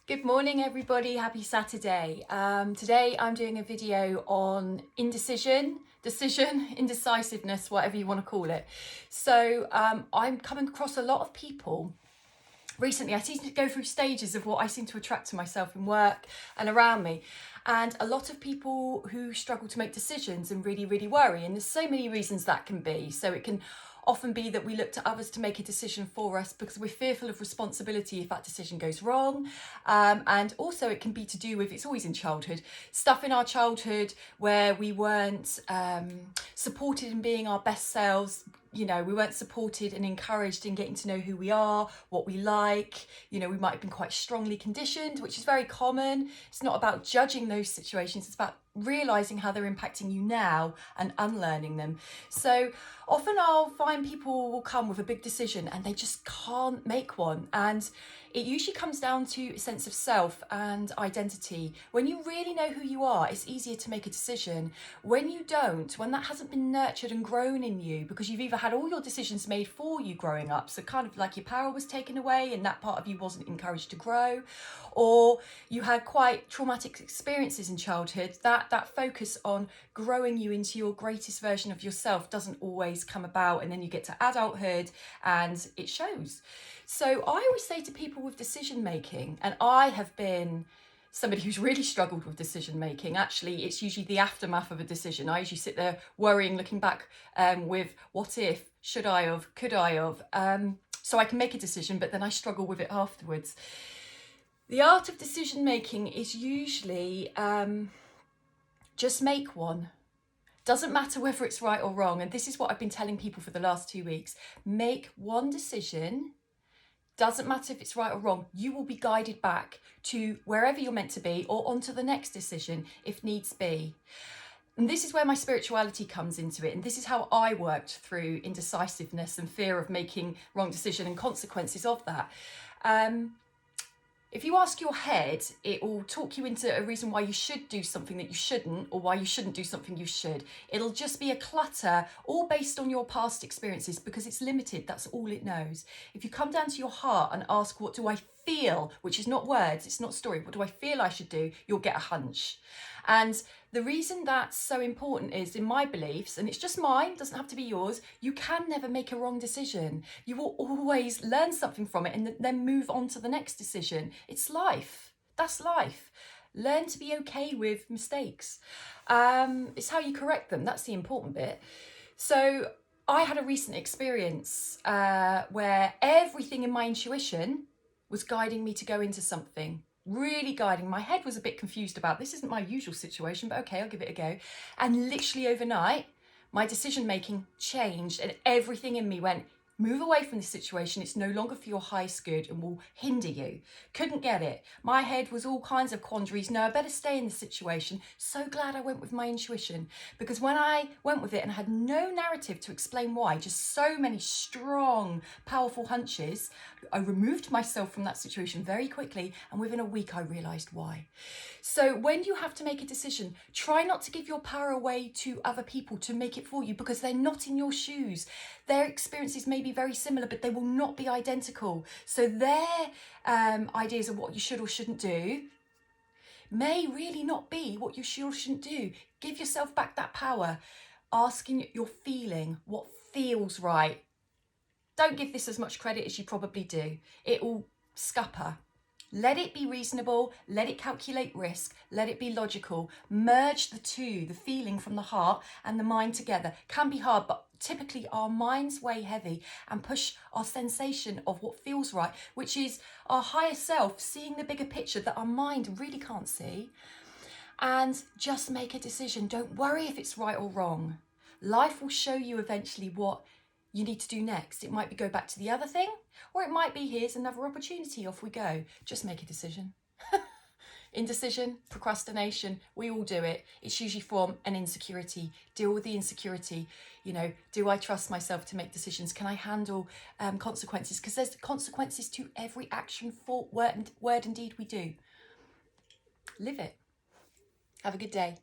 Good morning, everybody. Happy Saturday. Today I'm doing a video on indecision, indecisiveness, whatever you want to call it. So I'm coming across a lot of people recently. I seem to go through stages of what I seem to attract to myself in work and around me. And a lot of people who struggle to make decisions and really worry. And there's so many reasons that can be. So it can often be that we look to others to make a decision for us because we're fearful of responsibility if that decision goes wrong. And also it can be to do with, it's always in childhood, stuff in our childhood where we weren't supported in being our best selves. You know, we weren't supported and encouraged in getting to know who we are, what we like. You know, we might have been quite strongly conditioned, which is very common. It's not about judging those situations. It's about realizing how they're impacting you now and unlearning them. So often I'll find people will come with a big decision and they just can't make one. And it usually comes down to a sense of self and identity. When you really know who you are, it's easier to make a decision. When you don't, when that hasn't been nurtured and grown in you, because you've either had all your decisions made for you growing up, so kind of like your power was taken away and that part of you wasn't encouraged to grow, or you had quite traumatic experiences in childhood, that focus on growing you into your greatest version of yourself doesn't always come about, and then you get to adulthood and it shows. So I always say to people with decision making, and I have been somebody who's really struggled with decision making. Actually, it's usually the aftermath of a decision. I usually sit there worrying, looking back with what if, should I have, could I have, so I can make a decision, but then I struggle with it afterwards. The art of decision making is usually just make one. Doesn't matter whether it's right or wrong. And this is what I've been telling people for the last 2 weeks. Make one decision. Doesn't matter if it's right or wrong. You will be guided back to wherever you're meant to be or onto the next decision if needs be. And this is where my spirituality comes into it. And this is how I worked through indecisiveness and fear of making wrong decision and consequences of that. If you ask your head, it will talk you into a reason why you should do something that you shouldn't, or why you shouldn't do something you should. It'll just be a clutter, all based on your past experiences, because it's limited. That's all it knows. If you come down to your heart and ask, what do I feel, which is not words, it's not story, what do I feel I should do, you'll get a hunch. And the reason that's so important is, in my beliefs, and it's just mine, doesn't have to be yours, you can never make a wrong decision. You will always learn something from it and then move on to the next decision. It's life. That's life. Learn to be okay with mistakes. It's how you correct them. That's the important bit. So I had a recent experience where everything in my intuition was guiding me to go into something. Really guiding. My head was a bit confused about this isn't my usual situation, but okay, I'll give it a go. And literally overnight, my decision making changed and everything in me went, move away from this situation. It's no longer for your highest good and will hinder you. Couldn't get it. My head was all kinds of quandaries. No, I better stay in this situation. So glad I went with my intuition, because when I went with it and had no narrative to explain why, just so many strong, powerful hunches, I removed myself from that situation very quickly. And within a week, I realized why. So when you have to make a decision, try not to give your power away to other people to make it for you, because they're not in your shoes. Their experiences may be very similar, but they will not be identical. So their ideas of what you should or shouldn't do may really not be what you should or shouldn't do. Give yourself back that power. Asking your feeling, what feels right. Don't give this as much credit as you probably do. It will scupper. Let it be reasonable, let it calculate risk, let it be logical. Merge the two, the feeling from the heart and the mind together. Can be hard, but typically our minds weigh heavy and push our sensation of what feels right, which is our higher self seeing the bigger picture that our mind really can't see. And just make a decision. Don't worry if it's right or wrong. Life will show you eventually what you need to do next. It might be go back to the other thing, or it might be here's another opportunity, off we go. Just make a decision. Indecision, procrastination, we all do it. It's usually from an insecurity. Deal with the insecurity. You know, do I trust myself to make decisions? Can I handle consequences? Because there's consequences to every action, thought, word and deed we do. Live it. Have a good day.